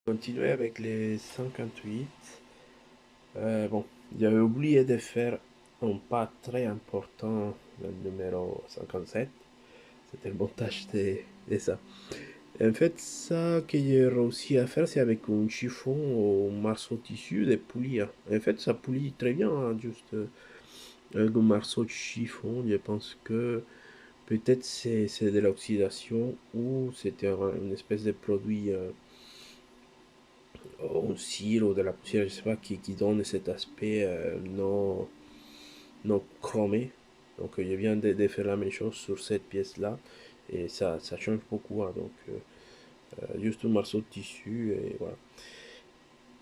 Continuer avec les 58. Bon, j'avais oublié de faire un pas très important, le numéro 57. C'était le montage de ça. En fait, ça que j'ai réussi à faire, c'est avec un chiffon ou un morceau de tissu de poulie, hein. En fait, ça poulie très bien, hein, juste avec un morceau de chiffon. Je pense que peut-être c'est de l'oxydation ou c'était une espèce de produit. Un cire ou de la poussière, je sais pas, qui donne cet aspect non chromé. Donc je viens de faire la même chose sur cette pièce-là et ça change beaucoup, hein. Donc juste un morceau de tissu et voilà.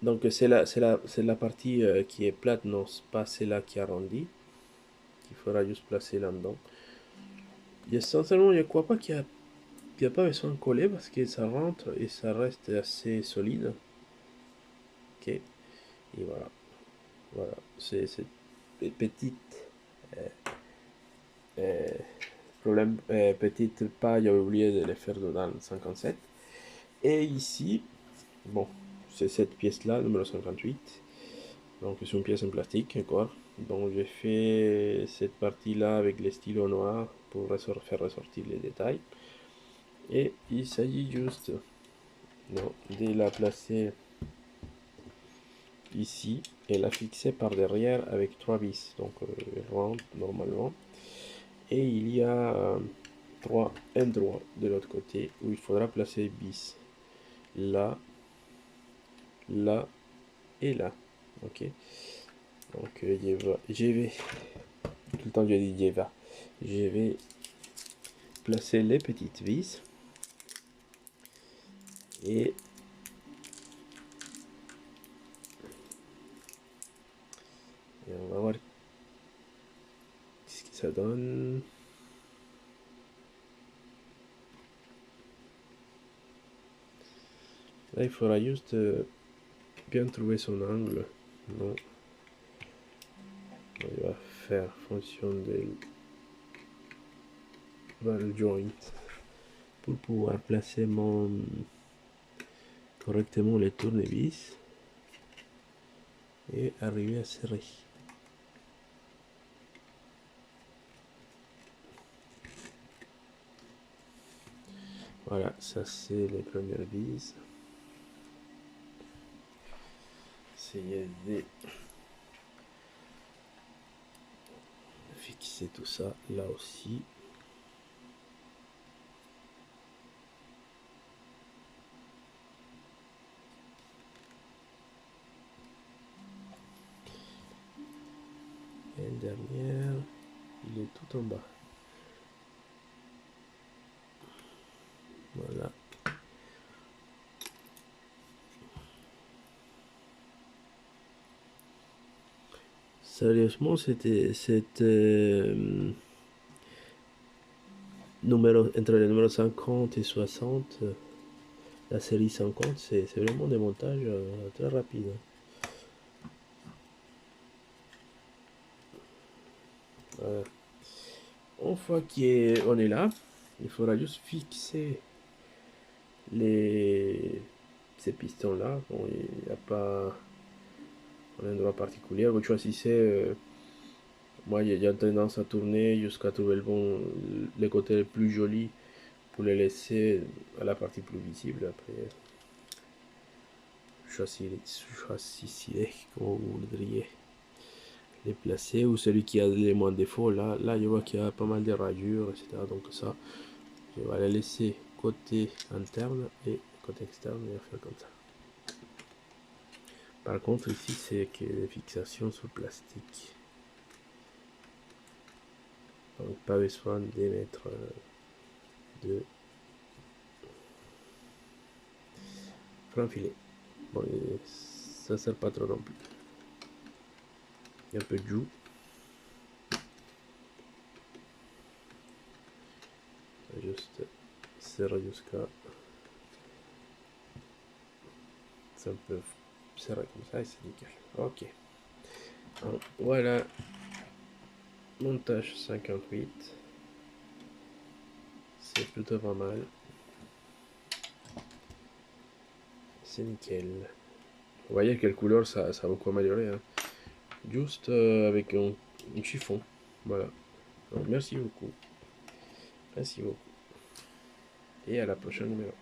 Donc c'est la partie qui est plate, non, c'est pas celle-là qui arrondit, qu'il faudra juste placer là-dedans. Et essentiellement, je crois pas qu'il y a pas besoin de coller parce que ça rentre et ça reste assez solide. Ok, et voilà. Voilà, c'est petite euh, problème, petite pas, j'avais oublié de les faire dans le 57. Et ici, bon, c'est cette pièce-là, numéro 58. Donc c'est une pièce en plastique encore. Donc j'ai fait cette partie-là avec les stylos noirs pour faire ressortir les détails. Et il s'agit juste non, de la placer ici et la fixer par derrière avec trois vis. Donc elle rentre normalement. Et il y a trois endroits de l'autre côté où il faudra placer bis. Là, là et là. Ok. Donc je vais, tout le temps je dis je vais placer les petites vis et, on va voir ce que ça donne. Là il faudra juste bien trouver son angle. Non, il va faire fonction de le joint pour pouvoir placer correctement les tournevis et arriver à serrer. Voilà, ça c'est les premières vis. Essayer de fixer tout ça là aussi. Et le dernier, il est tout en bas. Voilà. Sérieusement, entre les numéros 50 et 60, la série 50, c'est vraiment des montages très rapides. Voilà. Une fois qu'on est là, il faudra juste fixer ces pistons-là. Bon, il n'y a pas un endroit particulier. Vous choisissez. Moi, j'ai tendance à tourner jusqu'à trouver le côté le plus joli pour les laisser à la partie plus visible. Après, choisissez comme vous voudriez les placer ou celui qui a les moins de défauts. Là, je vois qu'il y a pas mal de rayures, etc. Donc ça, je vais les laisser côté interne et côté externe et faire comme ça. Par contre, ici, c'est que des fixations sur plastique. Donc, pas besoin de mettre de frein filet. Bon, ça sert pas trop non plus. Il y a un peu de joue. Juste serrer jusqu'à. C'est un peu serré comme ça et c'est nickel. Ok. Donc, voilà. Montage 58. C'est plutôt pas mal. c'est nickel. Vous voyez quelle couleur ça a beaucoup amélioré, hein. Juste avec un chiffon. Voilà. Donc, merci beaucoup. Merci beaucoup. Et à la prochaine numéro.